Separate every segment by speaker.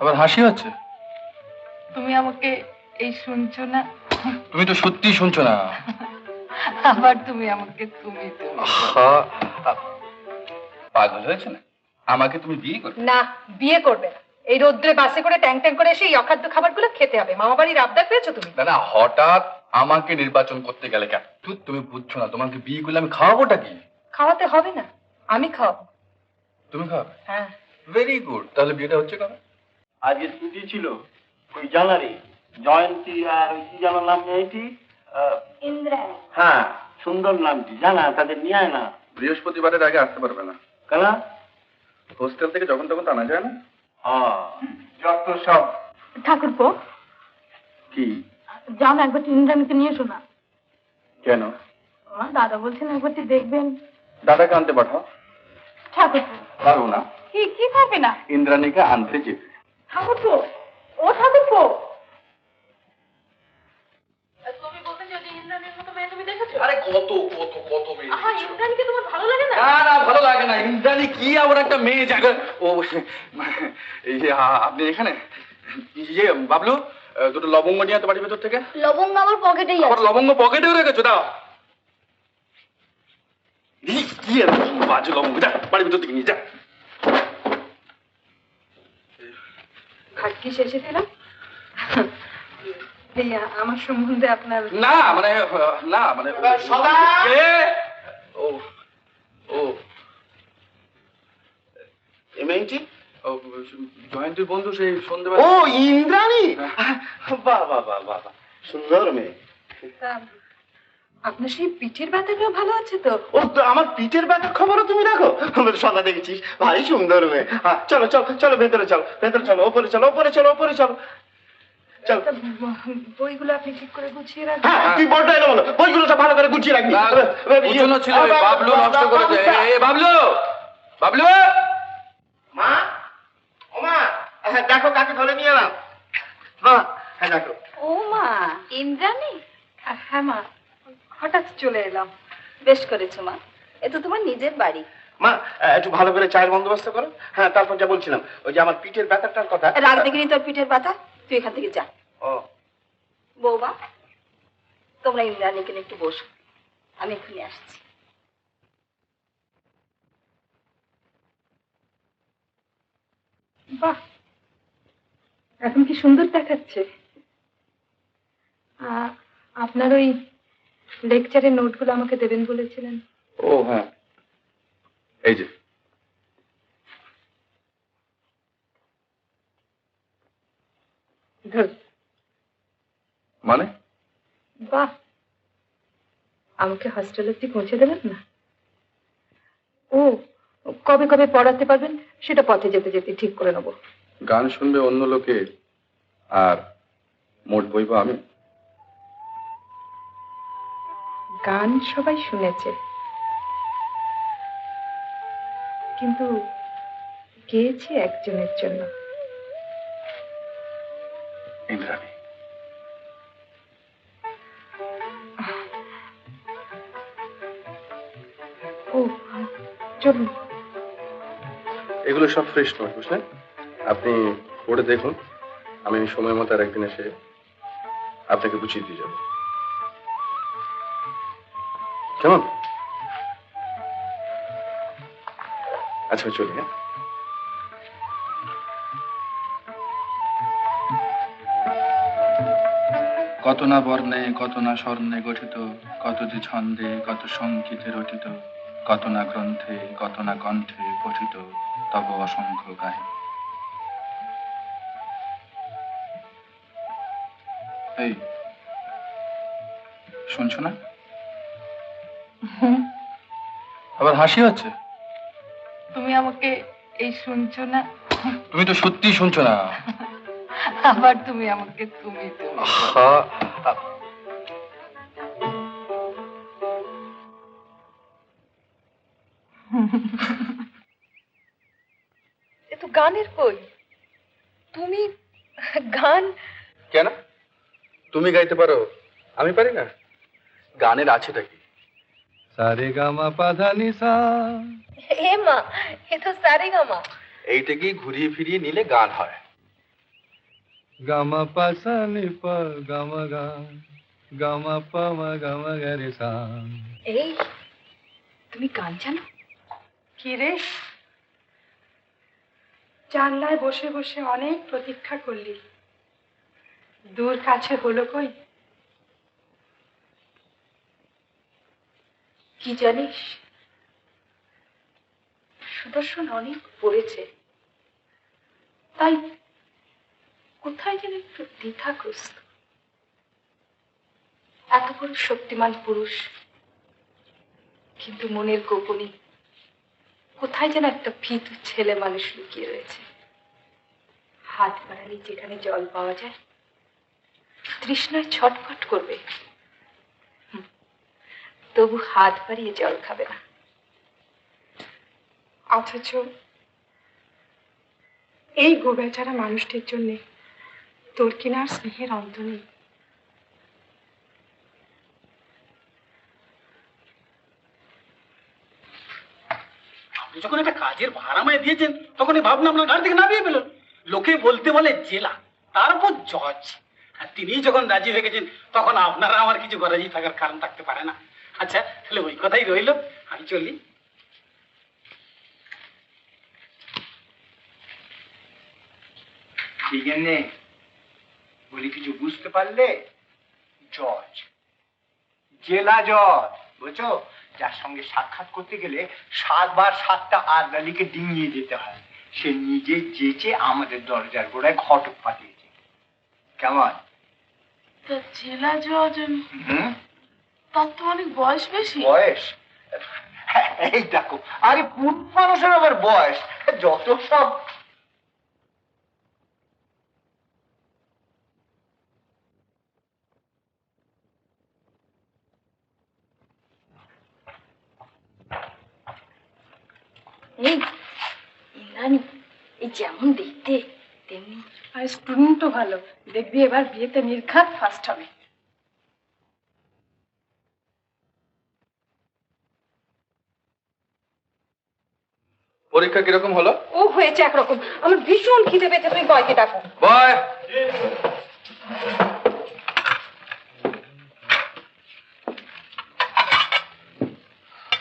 Speaker 1: আবার হাসি হচ্ছে?
Speaker 2: তুমি আমাকে এই শুনছো না?
Speaker 1: তুমি তো সত্যি শুনছো না।
Speaker 2: আবার তুমি আমাকে তুমি তুমি
Speaker 1: পাগল হয়েছে না? আমাকে তুমি বিয়ে করবে?
Speaker 3: না, বিয়ে করবে না। এই রোদ্রে বাসে করে ট্যাং ট্যাং করে এসে এই অখাদ্য খাবারগুলো খেতে হবে। মামা বাড়ির আবদার পেয়েছো তুমি?
Speaker 1: না না, হঠাৎ আমাকে নির্বাচন করতে গেলে কেন? তুমি বুঝছো না, তোমাকে বিয়ে করলে আমি খাওয়াবোটা কি?
Speaker 3: খাওয়াতে হবে না, আমি খাওয়াবো।
Speaker 1: তুমি খাওয়াবে?
Speaker 3: হ্যাঁ।
Speaker 1: ভেরি গুড, তাহলে বিয়েটা হচ্ছে কবে?
Speaker 4: আজকে ছুটি ছিল, ওই জানারি জয়ন্তী আর ওই কি জানার নাম মেয়েটি?
Speaker 3: ইন্দ্রা।
Speaker 4: হ্যাঁ, সুন্দর নামটি, জানা তাদের নিয়ে আয় না।
Speaker 1: বৃহস্পতিবারের আগে আসতে পারবে না।
Speaker 4: কেন?
Speaker 1: হোস্টেল থেকে যখন তখন টানা যায় না।
Speaker 4: হ্যাঁ, যত সব।
Speaker 3: ঠাকুরপো,
Speaker 1: কি?
Speaker 3: যাও না, একবার ইন্দ্রাণীকে নিয়ে এসো না।
Speaker 1: কেন?
Speaker 3: আমার দাদা বলছেন একবারটি দেখবেন।
Speaker 1: দাদাকে আনতে পাঠাও।
Speaker 3: ঠাকুরপো।
Speaker 1: পারবো না।
Speaker 3: কি পারবে না?
Speaker 1: ইন্দ্রাণীকে আনতে যেতে।
Speaker 3: ঠাকুরপো, ও ঠাকুরপো।
Speaker 2: তুমি বলতে চাও যে ইন্দ্রাণীর মতো মেয়ে তুমি দেখেছো?
Speaker 1: আরে কত কত কত মেয়ে দেখেছো?
Speaker 2: ইন্দ্রাণীকে তোমার ভালো লাগে না?
Speaker 1: না না, ভালো লাগে না। ইন্দ্রাণী কি আবার একটা মেয়ে জায়গা? ও এই যে আপনি এখানে? ইয়ে বাবলু, দুটো লবঙ্গ নিয়ে তো বাড়ির ভেতর থেকে।
Speaker 3: লবঙ্গ আমার পকেটেই
Speaker 1: আবার লবঙ্গ পকেটেও রেখেছো? দাও। কি আর বাজে লবঙ্গ, যা বাড়ির ভেতর থেকে নিয়ে যা।
Speaker 3: খাটকি শেষে দিলাম। এই আমার সম্বন্ধে আপনার
Speaker 1: না মানে না মানে
Speaker 4: সদা!
Speaker 1: কে? ও ও
Speaker 4: এই মেয়েটি?
Speaker 1: ও, জয়ন্তীর বন্ধু, সেই সন্ধ্যেবেলা।
Speaker 4: ও ইন্দ্রাণী! বাহ বাহ বাহ বাহ বাহ, সুন্দর মেয়ে।
Speaker 3: আপনার সেই পিঠের ব্যথাটাও ভালো আছে তো?
Speaker 4: ও তো আমার পিঠের ব্যথার খবরও তুমি রাখো? সদা দেখেছিস, ভারী সুন্দর মেয়ে। চলো চলো চলো, ভেতরে চলো, ভেতরে চলো, ওপরে চলো, ওপরে চলো, ওপরে চলো। চল।
Speaker 3: বইগুলো আপনি ঠিক করে গুছিয়ে রাখবেন।
Speaker 4: হ্যাঁ, তুই বড় এলো বলো, বইগুলো সব ভালো করে গুছিয়ে রাখবি।
Speaker 1: গুছানো ছিল, বাবলু নষ্ট করেছে। এ বাবলু, বাবলু!
Speaker 4: মা, ও মা, হ্যাঁ দেখো কাকে ধরে নিয়ে এলাম। মা, হ্যাঁ দেখো।
Speaker 3: ও মা, ইন্দ্রাণী? হ্যাঁ মা, হঠাৎ চলে এলাম। বেশ করেছো মা, এ তো তোমার নিজের বাড়ি।
Speaker 4: মা, একটু ভালো করে চায়ের বন্দোবস্ত করো। হ্যাঁ, তারপর যা বলছিলাম, ওই যে আমার পিঠের ব্যথাটার কথা।
Speaker 3: রাগ দেখিনি তোর পিঠের ব্যথা, তুই এখান থেকে যা।
Speaker 4: ও
Speaker 3: বৌমা, তোমরা ইন্দ্রাণীকে নিয়ে একটু বসো, আমি এক্ষুনি আসছি। বাহ, এখন কি সুন্দর দেখাচ্ছে। আপনার ওই লেকচারের নোটগুলো আমাকে দেবেন বলেছিলেন।
Speaker 1: ও হ্যাঁ, এই যে। মানে?
Speaker 3: বাহ, আমাকে হস্টেল অব্দি পৌঁছে দেবেন না? ও, কবে কবে পড়াতে পারবেন সেটা পথে যেতে যেতে ঠিক করে নেবো।
Speaker 1: গান শুনবে অন্য লোকে, আর মোট বইবো আমি।
Speaker 3: গান সবাই শুনেছে, কিন্তু গেয়েছে একজনের জন্য।
Speaker 1: ইন্দ্রাণী।
Speaker 3: ও চলুন।
Speaker 1: এগুলো সব ফ্রেশ নোট, বুঝলেন? আপনি পড়ে দেখুন, আমি সময় মতো আর একদিন এসে আপনাকে বুঝিয়ে দিয়ে যাব। কেমন? আচ্ছা চলি। হ্যাঁ, কত না বর্ণে, কত না স্বর্ণে গঠিত, কত যে ছন্দে, কত সংগীতে রচিত, কত না গ্রন্থে, কত না কণ্ঠে পঠিত, তব অসংখ্য কাহিনী। এই শুনছো না? আবার হাসি হচ্ছে?
Speaker 2: তুমি আমাকে এই শুনছো না?
Speaker 1: তুমি তো সত্যি শুনছো না।
Speaker 2: আবার তুমি আমাকে তুমি তুমি
Speaker 3: এ তো গানের কই। তুমি গান?
Speaker 1: কেন? তুমি গাইতে পারো, আমি পারি না? গানের আছেটা কি? সারে গামা পাধা নিসা।
Speaker 3: এ মা, এ তো সারেগামা।
Speaker 1: এইটাকে ঘুরিয়ে ফিরিয়ে নিলে গান হয়। গামা পাসা নি পা গামা গা গামা পা মা গামা গা রে সা।
Speaker 3: এই তুমি গান জানো?
Speaker 2: কি রে, জানলায় বসে বসে অনেক প্রতীক্ষা করলি, দূর কাছে হলো কই?
Speaker 3: কি জানিস, সুদর্শন অনেক পড়েছে, তাই কোথায় যেন একটু দ্বিধাগ্রস্ত। এত বড় শক্তিমান পুরুষ, কিন্তু মনের গোপনে কোথায় যেন একটা ভীতু ছেলে মানুষ লুকিয়ে রয়েছে। হাত বাড়ালে যেখানে জল পাওয়া যায়, তৃষ্ণায় ছটফট করবে, তবু হাত বাড়িয়ে জল খাবে না।
Speaker 2: অথচ এই গোবেচারা মানুষটির জন্য তোর কিনা আর স্নেহের অন্ত নেই।
Speaker 5: আপনি যখন একটা কাজের ভাড়া আমায় দিয়েছেন, তখন এই ভাবনা আপনার গাড়ি থেকে নামিয়ে ফেলুন। লোকে বলতে বলে জেলা, তার উপর জজ। আর তিনি যখন রাজি হয়ে গেছেন, তখন আপনারা আমার কিছু গরাজি থাকার কারণ থাকতে পারে না। আচ্ছা, তাহলে ওই কথাই রইল, আমি চলি।
Speaker 6: ঠিক আছে, বলি কিছু বুঝতে পারলে? জজ, জেলা জজ, বুঝছো? যার সঙ্গে সাক্ষাৎ করতে গেলে 7 বার 7টা আদালিকে ডিঙিয়ে যেতে হয়, সে নিজে যেচে আমাদের দরজার গোড়ায় ঘটক পাঠিয়েছে। কেমন?
Speaker 2: তা জেলা জজ,
Speaker 6: হুম,
Speaker 2: তার তো অনেক বয়স বেশি।
Speaker 6: বয়স? হ্যাঁ, এই দেখো, আরে পুরুষ মানুষের আবার বয়স, যত সব।
Speaker 3: এই ইন্দ্রাণী, এই যেমন দেখতে তেমনি।
Speaker 2: আর স্টুডেন্টও ভালো, দেখবি এবার বিয়েতে নির্ঘাত ফার্স্ট হবে।
Speaker 1: পরীক্ষা কিরকম হলো?
Speaker 3: ও হয়েছে একরকম, আমার ভীষণ খিদে পেয়েছে, তুমি বয়কে ডাকো।
Speaker 1: বয়,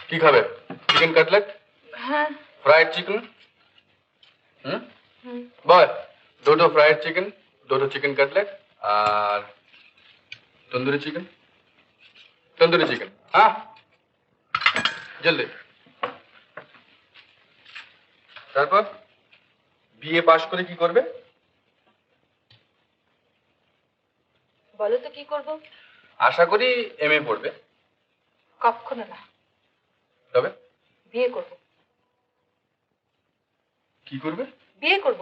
Speaker 1: কি খাবে? চিকেন কাটলেট,
Speaker 2: হ্যাঁ।
Speaker 1: Fried chicken? বয়, দুটো ফ্রাইড চিকেন, দুটো চিকেন কাটলেট, আর তন্দুরি চিকেন। তন্দুরি চিকেন, হ্যাঁ, জলদি। তারপর বিএ পাশ করে কি করবে?
Speaker 3: বলো তো কি করব?
Speaker 1: আশা করি এমএ পড়বে।
Speaker 3: কখনো না,
Speaker 1: তবে
Speaker 3: বিয়ে করব।
Speaker 1: কি করবে?
Speaker 3: বিয়ে করব।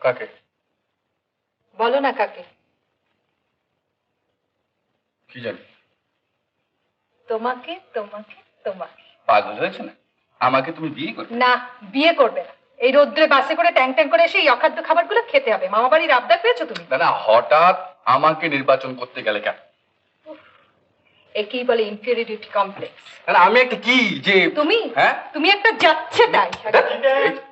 Speaker 1: কাকে?
Speaker 3: বলো না কাকে।
Speaker 1: কি জানি।
Speaker 3: তোমাকে তোমাকে তোমাকে।
Speaker 1: পাগল হয়েছে না? আমাকে তুমি বিয়ে করবে?
Speaker 3: না, বিয়ে করবে না। এই রোদ্রে বাসে করে ট্যাং ট্যাং করে এসে এই অখাদ্য খাবারগুলো খেতে হবে। মামা বাড়ির আবদার পেয়েছো তুমি?
Speaker 1: না না, হঠাৎ আমাকে নির্বাচন করতে গেলে কেন?
Speaker 3: একেই বলে ইনফিরিয়রিটি কমপ্লেক্স।
Speaker 1: না আমি একটা কি যে
Speaker 3: তুমি,
Speaker 1: হ্যাঁ,
Speaker 3: তুমি একটা যাচ্ছে তাই।
Speaker 1: এই-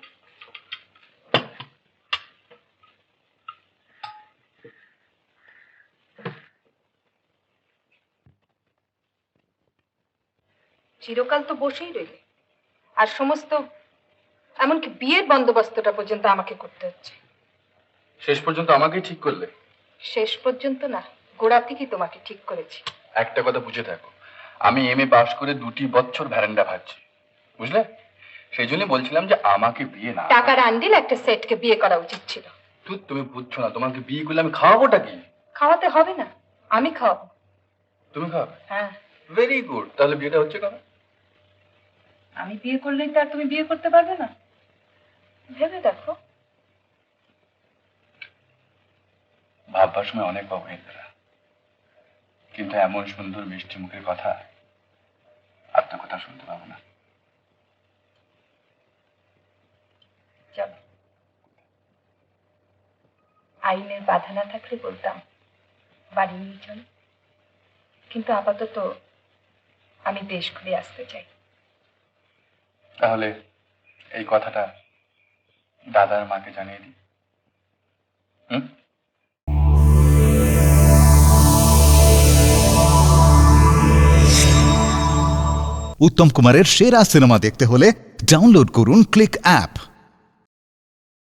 Speaker 3: চিরকাল তো বসেই রইলে, আর সমস্ত এমনকি বিয়ের বন্দোবস্তটা পর্যন্ত আমাকে করতে হচ্ছে।
Speaker 1: শেষ পর্যন্ত আমাকেই ঠিক করলে?
Speaker 3: শেষ পর্যন্ত না, গোড়া থেকেই তোমাকে ঠিক করেছি।
Speaker 1: একটা কথা বুঝে থাকো, আমি এমএ পাশ করে 2 বছর ভ্যারেন্ডা ভাজছি, বুঝলে? সেই জন্য বলছিলাম যে আমাকে বিয়ে না।
Speaker 3: টাকার আন্ডিল একটা সেটকে বিয়ে করা উচিত ছিল।
Speaker 1: তুমি বুঝছো না, তোমাকে বিয়ে করলে আমি খাওয়াবোটা কি?
Speaker 3: খাওয়াতে হবে না, আমি খাওয়াবো।
Speaker 1: তুমি খাওয়াবে?
Speaker 3: হ্যাঁ।
Speaker 1: ভেরি গুড, তাহলে বিয়েটা হচ্ছে কবে?
Speaker 3: আমি বিয়ে করলেই তো আর তুমি বিয়ে করতে পারবে না। ভেবে দেখো।
Speaker 1: ভাববার সময় অনেক পাবো ইন্দিরা, কিন্তু এমন সুন্দর মিষ্টি মুখের কথা আপনার কথা শুনতে পাবো না।
Speaker 3: চলো, আইনের বাধা না থাকলে বলতাম বাড়ি নিয়ে চলো, কিন্তু আপাতত আমি দেশ ঘুরে আসতে চাই।
Speaker 1: তাহলে এই কথাটা দাদার মাকে জানিয়ে দিই। হুম?
Speaker 7: উত্তম কুমারের সেরা সিনেমা দেখতে হলে ডাউনলোড করুন ক্লিক অ্যাপ।